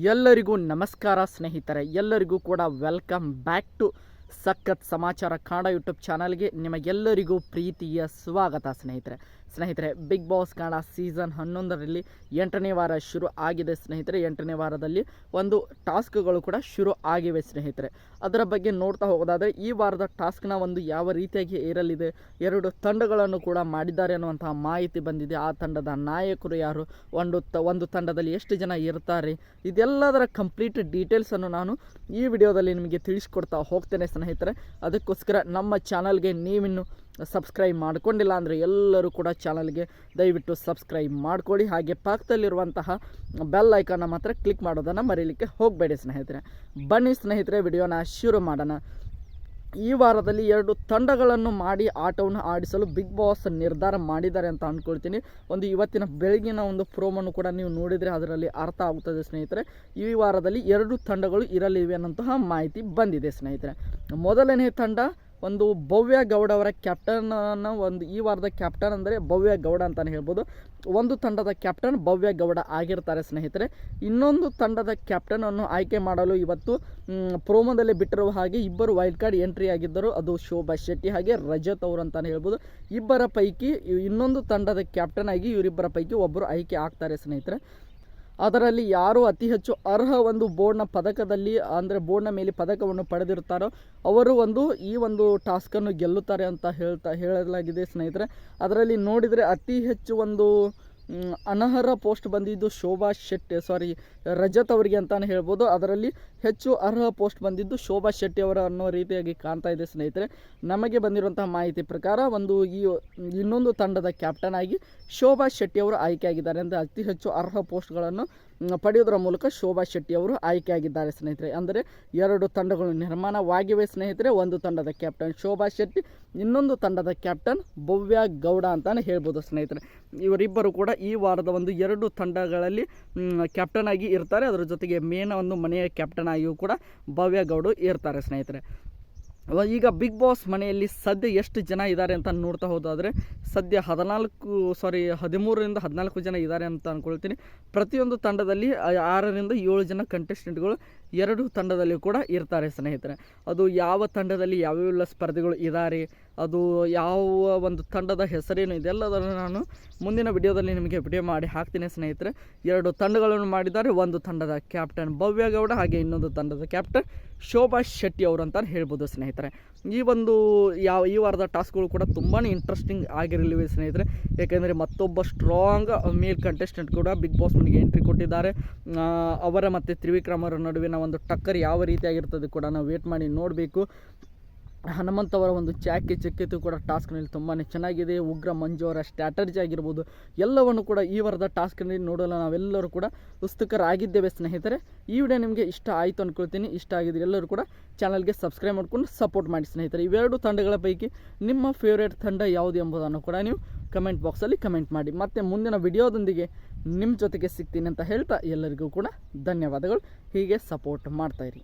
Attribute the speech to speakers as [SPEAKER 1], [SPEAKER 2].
[SPEAKER 1] ಎಲ್ಲರಿಗೂ ನಮಸ್ಕಾರ ಸ್ನೇಹಿತರೆ, ಎಲ್ಲರಿಗೂ ಕೂಡ ವೆಲ್ಕಮ್ ಬ್ಯಾಕ್ ಟು ಸಖತ್ ಸಮಾಚಾರ ಕನ್ನಡ ಯೂಟ್ಯೂಬ್ ಚಾನಲ್ಗೆ ನಿಮಗೆಲ್ಲರಿಗೂ ಪ್ರೀತಿಯ ಸ್ವಾಗತ. ಸ್ನೇಹಿತರೆ ಬಿಗ್ ಬಾಸ್ ಕನ್ನಡ ಸೀಸನ್ 11ರಲ್ಲಿ 8ನೇ ವಾರ ಶುರು ಆಗಿದೆ ಸ್ನೇಹಿತರೆ. 8ನೇ ವಾರದಲ್ಲಿ ಒಂದು ಟಾಸ್ಕ್ಗಳು ಕೂಡ ಶುರು ಆಗಿವೆ ಸ್ನೇಹಿತರೆ. ಅದರ ಬಗ್ಗೆ ನೋಡ್ತಾ ಹೋಗೋದಾದರೆ ಈ ವಾರದ ಟಾಸ್ಕ್ನ ಒಂದು ಯಾವ ರೀತಿಯಾಗಿ ಇರಲಿದೆ, 2 ತಂಡಗಳನ್ನು ಕೂಡ ಮಾಡಿದ್ದಾರೆ ಅನ್ನುವಂತಹ ಮಾಹಿತಿ ಬಂದಿದೆ. ಆ ತಂಡದ ನಾಯಕರು ಯಾರು, ಒಂದು ತಂಡದಲ್ಲಿ ಎಷ್ಟು ಜನ ಇರ್ತಾರೆ, ಇದೆಲ್ಲದರ ಕಂಪ್ಲೀಟ್ ಡೀಟೇಲ್ಸನ್ನು ನಾನು ಈ ವಿಡಿಯೋದಲ್ಲಿ ನಿಮಗೆ ತಿಳಿಸ್ಕೊಡ್ತಾ ಹೋಗ್ತೇನೆ ಸ್ನೇಹಿತರೆ. ಅದಕ್ಕೋಸ್ಕರ ನಮ್ಮ ಚಾನಲ್ಗೆ ನೀವಿನ್ನು ಸಬ್ಸ್ಕ್ರೈಬ್ ಮಾಡ್ಕೊಂಡಿಲ್ಲ ಅಂದರೆ ಎಲ್ಲರೂ ಕೂಡ ಚಾನಲ್ಗೆ ದಯವಿಟ್ಟು ಸಬ್ಸ್ಕ್ರೈಬ್ ಮಾಡ್ಕೊಳ್ಳಿ. ಹಾಗೆ ಪಕ್ಕದಲ್ಲಿರುವಂತಹ ಬೆಲ್ ಐಕಾನ್ನ ಮಾತ್ರ ಕ್ಲಿಕ್ ಮಾಡೋದನ್ನು ಮರೀಲಿಕ್ಕೆ ಹೋಗಬೇಡಿ ಸ್ನೇಹಿತರೆ. ಬನ್ನಿ ಸ್ನೇಹಿತರೆ, ವಿಡಿಯೋನ ಶುರು ಮಾಡೋಣ. ಈ ವಾರದಲ್ಲಿ 2 ತಂಡಗಳನ್ನು ಮಾಡಿ ಆಟವನ್ನು ಆಡಿಸಲು ಬಿಗ್ ಬಾಸ್ ನಿರ್ಧಾರ ಮಾಡಿದ್ದಾರೆ ಅಂತ ಅಂದ್ಕೊಳ್ತೀನಿ. ಇವತ್ತಿನ ಬೆಳಗಿನ ಒಂದು ಪ್ರೋಮನ್ನು ಕೂಡ ನೀವು ನೋಡಿದರೆ ಅದರಲ್ಲಿ ಅರ್ಥ ಆಗುತ್ತದೆ ಸ್ನೇಹಿತರೆ. ಈ ವಾರದಲ್ಲಿ 2 ತಂಡಗಳು ಇರಲಿವೆ ಅನ್ನೋಂತಹ ಮಾಹಿತಿ ಬಂದಿದೆ ಸ್ನೇಹಿತರೆ. ಮೊದಲನೇ ತಂಡ ಭವ್ಯ ಗೌಡ ಅವರ ಕ್ಯಾಪ್ಟನ್ನ ಈ ವಾರದ ಕ್ಯಾಪ್ಟನ್ ಅಂದರೆ ಭವ್ಯ ಗೌಡ ಅಂತಲೇ ಹೇಳ್ಬೋದು. ಒಂದು ತಂಡದ ಕ್ಯಾಪ್ಟನ್ ಭವ್ಯ ಗೌಡ ಆಗಿರ್ತಾರೆ ಸ್ನೇಹಿತರೆ. ಇನ್ನೊಂದು ತಂಡದ ಕ್ಯಾಪ್ಟನನ್ನು ಆಯ್ಕೆ ಮಾಡಲು ಇವತ್ತು ಪ್ರೋಮೋದಲ್ಲಿ ಬಿಟ್ಟಿರುವ ಹಾಗೆ 2 ವೈಲ್ಡ್ ಕಾರ್ಡ್ ಎಂಟ್ರಿ ಆಗಿದ್ದರು. ಅದು ಶೋಭಾ ಶೆಟ್ಟಿ ಹಾಗೆ ರಜತ್ ಅವರು ಅಂತಲೇ ಹೇಳ್ಬೋದು. ಇಬ್ಬರ ಪೈಕಿ ಇನ್ನೊಂದು ತಂಡದ ಕ್ಯಾಪ್ಟನ್ ಆಗಿ ಇವರಿಬ್ಬರ ಪೈಕಿ ಒಬ್ಬರು ಆಯ್ಕೆ ಆಗ್ತಾರೆ ಸ್ನೇಹಿತರೆ. ಅದರಲ್ಲಿ ಯಾರು ಅತಿ ಹೆಚ್ಚು ಅರ್ಹ ಬೋರ್ಡ್ನ ಪದಕದಲ್ಲಿ ಅಂದರೆ ಬೋರ್ಡ್ನ ಮೇಲೆ ಪದಕವನ್ನು ಪಡೆದಿರ್ತಾರೋ ಅವರು ಈ ಟಾಸ್ಕನ್ನು ಗೆಲ್ಲುತ್ತಾರೆ ಅಂತ ಹೇಳಲಾಗಿದೆ ಸ್ನೇಹಿತರೆ. ಅದರಲ್ಲಿ ನೋಡಿದರೆ ಅತಿ ಹೆಚ್ಚು ಅನರ್ಹ ಪೋಸ್ಟ್ ಬಂದಿದ್ದು ಶೋಭಾ ಶೆಟ್ಟಿ ರಜತ್ ಅವರಿಗೆ ಅಂತಲೇ ಹೇಳ್ಬೋದು. ಅದರಲ್ಲಿ ಹೆಚ್ಚು ಅರ್ಹ ಪೋಸ್ಟ್ ಬಂದಿದ್ದು ಶೋಭಾ ಶೆಟ್ಟಿ ಅವರ ಅನ್ನೋ ರೀತಿಯಾಗಿ ಕಾಣ್ತಾ ಇದೆ ಸ್ನೇಹಿತರೆ. ನಮಗೆ ಬಂದಿರುವಂತಹ ಮಾಹಿತಿ ಪ್ರಕಾರ ಇನ್ನೊಂದು ತಂಡದ ಕ್ಯಾಪ್ಟನ್ ಆಗಿ ಶೋಭಾ ಶೆಟ್ಟಿ ಅವರು ಆಯ್ಕೆಯಾಗಿದ್ದಾರೆ. ಅಂದರೆ ಅತಿ ಹೆಚ್ಚು ಅರ್ಹ ಪೋಸ್ಟ್ಗಳನ್ನು ಪಡೆಯೋದರ ಮೂಲಕ ಶೋಭಾ ಶೆಟ್ಟಿ ಅವರು ಆಯ್ಕೆಯಾಗಿದ್ದಾರೆ ಸ್ನೇಹಿತರೆ. ಅಂದರೆ 2 ತಂಡಗಳು ನಿರ್ಮಾಣವಾಗಿವೆ ಸ್ನೇಹಿತರೆ. ಒಂದು ತಂಡದ ಕ್ಯಾಪ್ಟನ್ ಶೋಭಾ ಶೆಟ್ಟಿ, ಇನ್ನೊಂದು ತಂಡದ ಕ್ಯಾಪ್ಟನ್ ಭವ್ಯ ಗೌಡ ಅಂತಲೇ ಹೇಳ್ಬೋದು ಸ್ನೇಹಿತರೆ. ಇವರಿಬ್ಬರು ಕೂಡ ಈ ವಾರದ 2 ತಂಡಗಳಲ್ಲಿ ಕ್ಯಾಪ್ಟನ್ ಆಗಿ ಇರ್ತಾರೆ. ಅದರ ಜೊತೆಗೆ ಮೇನ್ ಮನೆಯ ಕ್ಯಾಪ್ಟನ್ ಆಗಿಯೂ ಕೂಡ ಭವ್ಯ ಗೌಡ ಇರ್ತಾರೆ ಸ್ನೇಹಿತರೆ. ಈಗ ಬಿಗ್ ಬಾಸ್ ಮನೆಯಲ್ಲಿ ಸದ್ಯ ಎಷ್ಟು ಜನ ಇದ್ದಾರೆ ಅಂತ ನೋಡ್ತಾ ಹೋದಾದರೆ ಸದ್ಯ 13ರಿಂದ 14 ಜನ ಇದ್ದಾರೆ ಅಂತ ಅಂದ್ಕೊಳ್ತೀನಿ. ಪ್ರತಿಯೊಂದು ತಂಡದಲ್ಲಿ 6ರಿಂದ 7 ಜನ ಕಂಟೆಸ್ಟೆಂಟ್ಗಳು 2 ತಂಡದಲ್ಲಿ ಕೂಡ ಇರ್ತಾರೆ ಸ್ನೇಹಿತರೆ. ಅದು ಯಾವ ತಂಡದಲ್ಲಿ ಯಾವ್ಯಾವ ಸ್ಪರ್ಧೆಗಳು ಇದ್ದಾರೆ, ಅದು ಯಾವ ತಂಡದ ಹೆಸರೇನು, ಇದೆಲ್ಲದನ್ನು ನಾನು ಮುಂದಿನ ವಿಡಿಯೋದಲ್ಲಿ ನಿಮಗೆ ವಿಡಿಯೋ ಮಾಡಿ ಹಾಕ್ತೀನಿ ಸ್ನೇಹಿತರೆ. 2 ತಂಡಗಳನ್ನು ಮಾಡಿದ್ದಾರೆ. ಒಂದು ತಂಡದ ಕ್ಯಾಪ್ಟನ್ ಭವ್ಯ ಗೌಡ ಹಾಗೆ ಇನ್ನೊಂದು ತಂಡದ ಕ್ಯಾಪ್ಟನ್ ಶೋಭಾ ಶೆಟ್ಟಿ ಅವರು ಅಂತ ಹೇಳ್ಬೋದು ಸ್ನೇಹಿತರೆ. ಈ ವಾರದ ಟಾಸ್ಕ್ಗಳು ಕೂಡ ತುಂಬಾ ಇಂಟ್ರೆಸ್ಟಿಂಗ್ ಆಗಿರಲಿವೆ ಸ್ನೇಹಿತರೆ. ಯಾಕೆಂದರೆ ಮತ್ತೊಬ್ಬ ಸ್ಟ್ರಾಂಗ್ ಮೇಲ್ ಕಂಟೆಸ್ಟೆಂಟ್ ಕೂಡ ಬಿಗ್ ಬಾಸ್ ಮನೆಗೆ ಎಂಟ್ರಿ ಕೊಟ್ಟಿದ್ದಾರೆ. ಅವರ ಮತ್ತು ತ್ರಿವಿಕ್ರಮ್ ಅವರ ನಡುವಿನ ಟಕ್ಕರ್ ಯಾವ ರೀತಿಯಾಗಿರ್ತದೆ ಕೂಡ ನಾವು ವೇಟ್ ಮಾಡಿ ನೋಡಬೇಕು. ಹನುಮಂತ್ ಅವರ ಚಾಕಿ ಚಕ್ಕಿತು ಕೂಡ ಟಾಸ್ಕ್ನಲ್ಲಿ ತುಂಬಾ ಚೆನ್ನಾಗಿದೆ. ಉಗ್ರ ಮಂಜು ಅವರ ಸ್ಟ್ರಾಟಜಿ ಆಗಿರ್ಬೋದು ಎಲ್ಲವನ್ನು ಕೂಡ ಈ ವಾರದ ಟಾಸ್ಕ್ನಲ್ಲಿ ನೋಡಲು ನಾವೆಲ್ಲರೂ ಕೂಡ ಉತ್ಸುಕರಾಗಿದ್ದೇವೆ ಸ್ನೇಹಿತರೆ. ಈ ವಿಡಿಯೋ ನಿಮಗೆ ಇಷ್ಟ ಆಯಿತು ಅಂದ್ಕೊಳ್ತೀನಿ. ಇಷ್ಟ ಆಗಿದ್ರೆ ಎಲ್ಲರೂ ಕೂಡ ಚಾನಲ್ಗೆ ಸಬ್ಸ್ಕ್ರೈಬ್ ಮಾಡ್ಕೊಂಡು ಸಪೋರ್ಟ್ ಮಾಡಿ ಸ್ನೇಹಿತರೆ. ಇವೆರಡು ತಂಡಗಳ ಪೈಕಿ ನಿಮ್ಮ ಫೇವ್ರೇಟ್ ತಂಡ ಯಾವುದು ಎಂಬುದನ್ನು ಕೂಡ ನೀವು ಕಮೆಂಟ್ ಬಾಕ್ಸಲ್ಲಿ ಕಮೆಂಟ್ ಮಾಡಿ. ಮತ್ತು ಮುಂದಿನ ವಿಡಿಯೋದೊಂದಿಗೆ ನಿಮ್ಮ ಜೊತೆಗೆ ಸಿಗ್ತೀನಿ ಅಂತ ಹೇಳ್ತಾ ಎಲ್ಲರಿಗೂ ಕೂಡ ಧನ್ಯವಾದಗಳು. ಹೀಗೆ ಸಪೋರ್ಟ್ ಮಾಡ್ತಾಯಿರಿ.